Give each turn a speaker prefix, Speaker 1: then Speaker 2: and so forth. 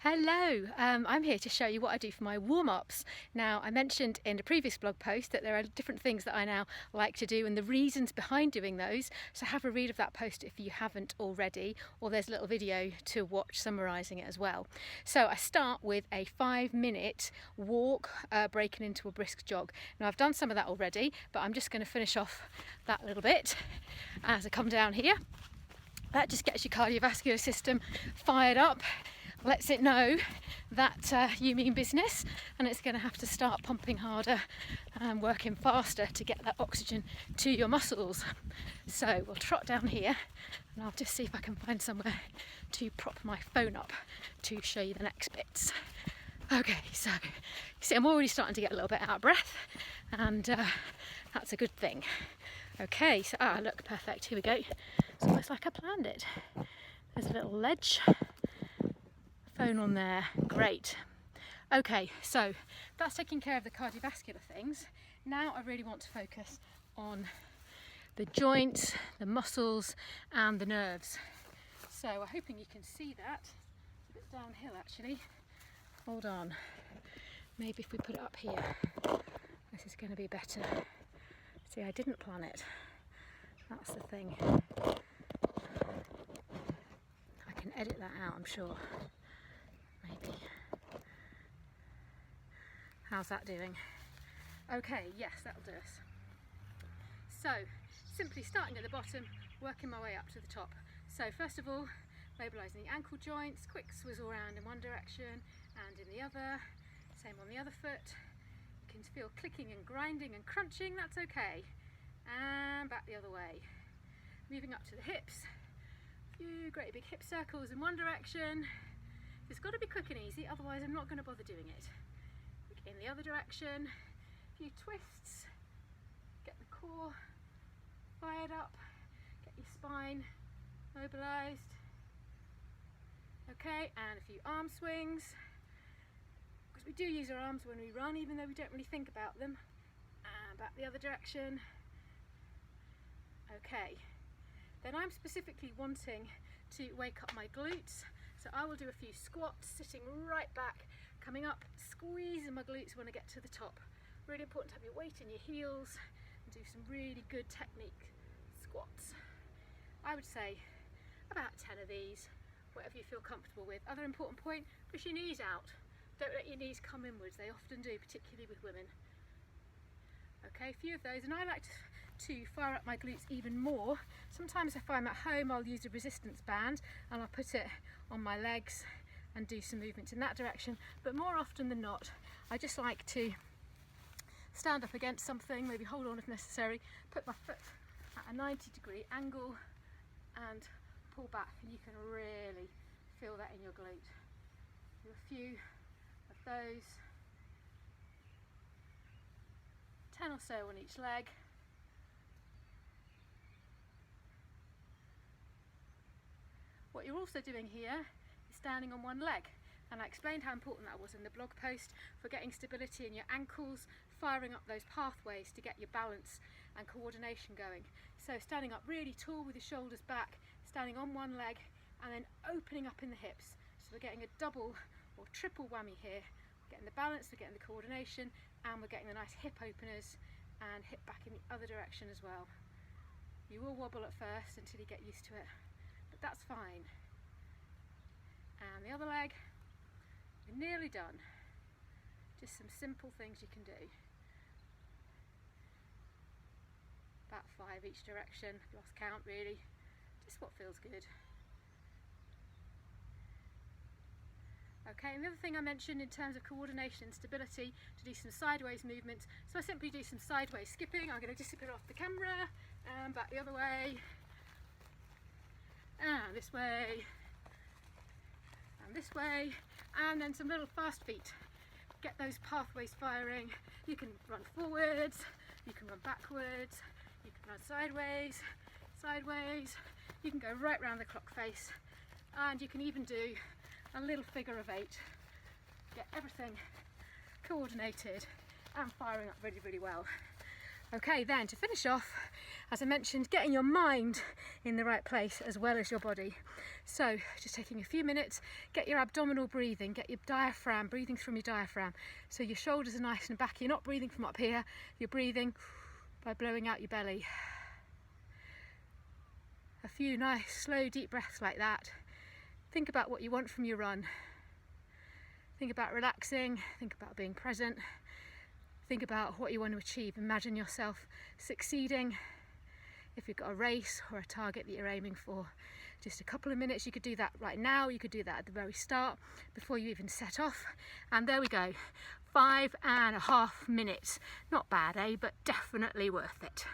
Speaker 1: Hello, I'm here to show you what I do for my warm-ups. Now, I mentioned in a previous blog post that there are different things that I now like to do and the reasons behind doing those, so have a read of that post if you haven't already, or there's a little video to watch summarising it as well. So I start with a 5-minute walk breaking into a brisk jog. Now, I've done some of that already, but I'm just going to finish off that little bit as I come down here. That just gets your cardiovascular system fired up, lets it know that you mean business, and it's going to have to start pumping harder and working faster to get that oxygen to your muscles. So we'll trot down here and I'll just see if I can find somewhere to prop my phone up to show you the next bits. Okay, so you see I'm already starting to get a little bit out of breath, and that's a good thing. Okay, so look, perfect, here we go. It's almost like I planned it. There's a little ledge, phone on there, great. Okay, so that's taking care of the cardiovascular things. Now I really want to focus on the joints, the muscles and the nerves. So I'm hoping you can see that. It's a bit downhill actually. Hold on, maybe if we put it up here, this is going to be better. See, I didn't plan it, that's the thing. I can edit that out, I'm sure. Maybe. How's that doing? Okay, yes, that'll do us. So, simply starting at the bottom, working my way up to the top. So first of all, mobilising the ankle joints, quick swizzle around in one direction and in the other. Same on the other foot. You can feel clicking and grinding and crunching, that's okay. And back the other way. Moving up to the hips. A few great big hip circles in one direction. It's got to be quick and easy, otherwise I'm not going to bother doing it. In the other direction, a few twists, get the core fired up, get your spine mobilised. Okay, and a few arm swings, because we do use our arms when we run, even though we don't really think about them. And back the other direction. Okay, then I'm specifically wanting to wake up my glutes, so I will do a few squats, sitting right back, coming up, squeezing my glutes when I get to the top. Really important to have your weight in your heels and do some really good technique squats. I would say about 10 of these, whatever you feel comfortable with. Other important point, push your knees out. Don't let your knees come inwards, they often do, particularly with women. Okay, a few of those, and I like to fire up my glutes even more. Sometimes if I'm at home, I'll use a resistance band and I'll put it on my legs and do some movements in that direction, but more often than not, I just like to stand up against something, maybe hold on if necessary, put my foot at a 90-degree angle and pull back, and you can really feel that in your glute. Do a few of those. 10 or so on each leg. What you're also doing here is standing on one leg, and I explained how important that was in the blog post for getting stability in your ankles, firing up those pathways to get your balance and coordination going. So standing up really tall with your shoulders back, standing on one leg and then opening up in the hips. So we're getting a double or triple whammy here. We're getting the balance, we're getting the coordination, and we're getting the nice hip openers and hip back in the other direction as well. You will wobble at first until you get used to it, but that's fine. And the other leg, we're nearly done. Just some simple things you can do. About 5 each direction, lost count really, just what feels good. Okay, and the other thing I mentioned in terms of coordination and stability, to do some sideways movements. So I simply do some sideways skipping. I'm going to disappear off the camera, and back the other way, and this way, and this way, and then some little fast feet. Get those pathways firing. You can run forwards, you can run backwards, you can run sideways, sideways. You can go right round the clock face, and you can even do a little figure of 8. Get everything coordinated and firing up really, really well. Okay, then to finish off, as I mentioned, getting your mind in the right place as well as your body. So just taking a few minutes, get your abdominal breathing, get your diaphragm, breathing from your diaphragm. So your shoulders are nice and back. You're not breathing from up here, you're breathing by blowing out your belly. A few nice, slow, deep breaths like that. Think about what you want from your run. Think about relaxing, think about being present. Think about what you want to achieve. Imagine yourself succeeding. If you've got a race or a target that you're aiming for, just a couple of minutes. You could do that right now. You could do that at the very start before you even set off. And there we go. 5.5 minutes. Not bad, eh? But definitely worth it.